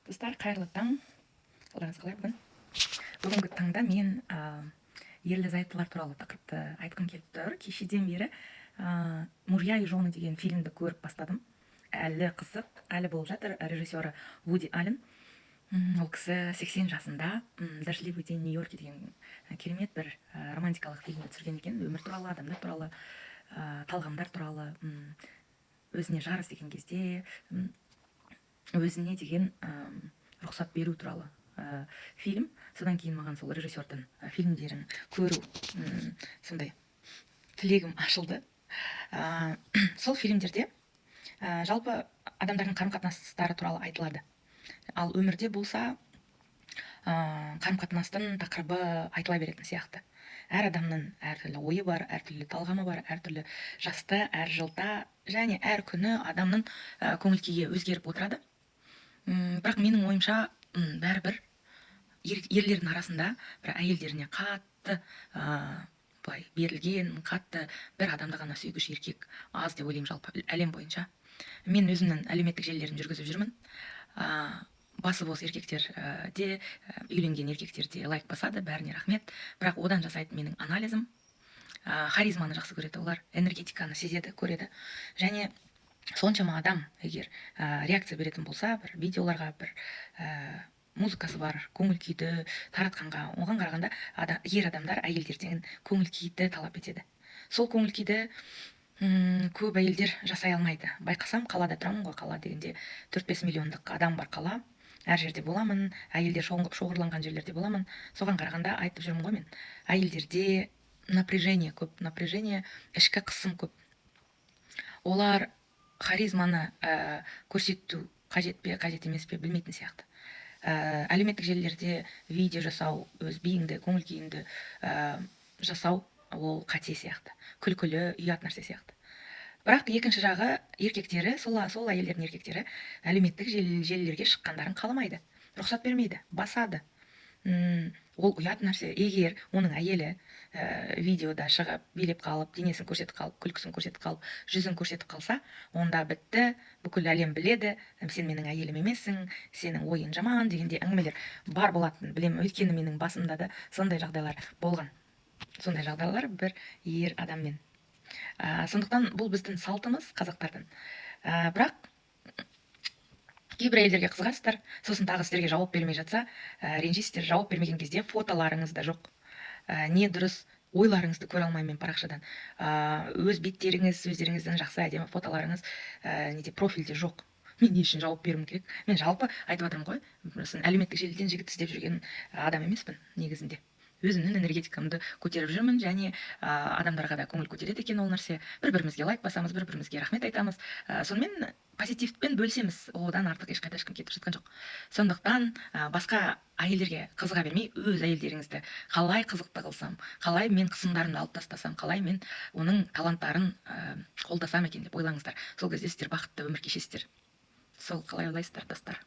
Достар, қайырлы таң. Қалдарыңыз қалай бүгін? Бүгінгі таңда мен ерлі-зайыптылар туралы тақырыпты айтқым келіп тұр. Кешеден бері «Мужья и жены» деген фильмді көріп бастадым. Әлі қызық, әлі болып жатыр. Режиссері Вуди Аллен. Ол кісі 80 жасында «Дождливый день Нью-Йорке» деген керемет бір романтикалық фильмді түсірген екен. Өмір туралы, адамдар туралы, талғамдар туралы, өзіне жар іздеген кезде өзіне деген рұқсат беру туралы фильм. Содан кейін маған сол режиссердің фильмдерін көру сондай тілегім ашылды. Сол фильмдерде жалпы адамдардың қарым-қатынастары туралы айтылады. Ал өмірде болса қарым-қатынастың тақырыбы айтыла беретін сияқты. Әр адамның әртүрлі ойы бар, әртүрлі талғамы бар, әртүрлі жаста, әр жылда және әр күні адамның көңіл күйі өзгеріп отырады. Бірақ менің ойымша бәрібір ерлердің арасында бір әйелдеріне қатты былай берілген, қатты бір адамды ғана сүйгіш еркек аз деп ойлаймын жалпы әлем бойынша. Мен өзімнің әлеуметтік желілерін жүргізіп жүрмін. Басы бос еркектер де, үйленген еркектер де лайк басады, бәріне рахмет. Бірақ одан жасайтын менің анализім, харизманы жақсы көреді олар, энергетиканы сезеді, көреді. Және соншама адам егер реакция беретін болса, бір видеоларға, бір музыкасы бар, көңіл күйді таратқанға, оған қарағанда ер адамдар әйелдерден көңіл күйді талап етеді. Сол көңіл күйді көп әйелдер жасай алмайды. Байқасам, қалада тұрамын ғой, қала дегенде 4-5 миллиондық адам бар қала. Әр жерде боламын, әйелдер шоғырланған жерлерде боламын. Соған қарағанда айтып жүрмін ғой мен. Әйелдерде напряжение көп, ішкі қысым көп. Олар харизманы көрсету қажет пе, қажет емес пе білмейтін сияқты. Әлеуметтік желілерде видео жасау, өз биіңді, көңіл күйіңді жасау ол қате сияқты. Күлкілі, ұят нәрсе сияқты. Бірақ екінші жағы еркектері, сол әйелдердің еркектері әлеуметтік желілерге шыққандарын қаламайды. Рұқсат бермейді, басады. Ол ұят нәрсе. Егер оның әйелі видеода шығып, билеп қалып, денесін көрсетіп қалып, күлкісін көрсетіп қалып, жүзін көрсетіп қалса, онда бітті, бүкіл әлем біледі, сен менің әйелім емессің, сенің ойың жаман дегенде әңгімелер бар болатын, білемін. Өйткені менің басымда да сондай жағдайлар болған. Сондай жағдайлар бір ер адаммен. Сондықтан бұл біздің салтымыз, қазақтардың. Бірақ кейбір әйелдерге қызығасыздар, сосын тағы сіздерге жауап бермей жатса, ренжисіздер. Жауап бермеген кезде фотоларыңыз да жоқ. Не дұрыс ойларыңызды көре алмаймын мен парақшадан. Өз беттеріңіз, өздеріңіздің жақсы әдемі фотоларыңыз профильде жоқ. Мен не үшін жауап беруім керек? Мен жалпы айтып жатырмын ғой, әлеуметтік желіден жігіт іздеп жүрген адам емеспін негізінде. Өзімнің энергетикамды көтеріп жүрмін, және адамдарға да көңіл көтереді екен ол нәрсе. Бір-бірімізге лайк басамыз, бір-бірімізге рахмет айтамыз. Сонымен позитивпен бөлісеміз. Одан артық ешқайда ешкім кетіп жатқан жоқ. Сондықтан басқа әйелдерге қызыға бермей, өз әйелдеріңізді қалай қызықты қылсам, қалай мен қысымдарымды алып тастасам, қалай мен оның таланттарын қолдасам екен деп ойлаңыздар. Сол кезде сіздер бақытты өмір кешесіздер. Сол қалай ойлайсыздар, достар?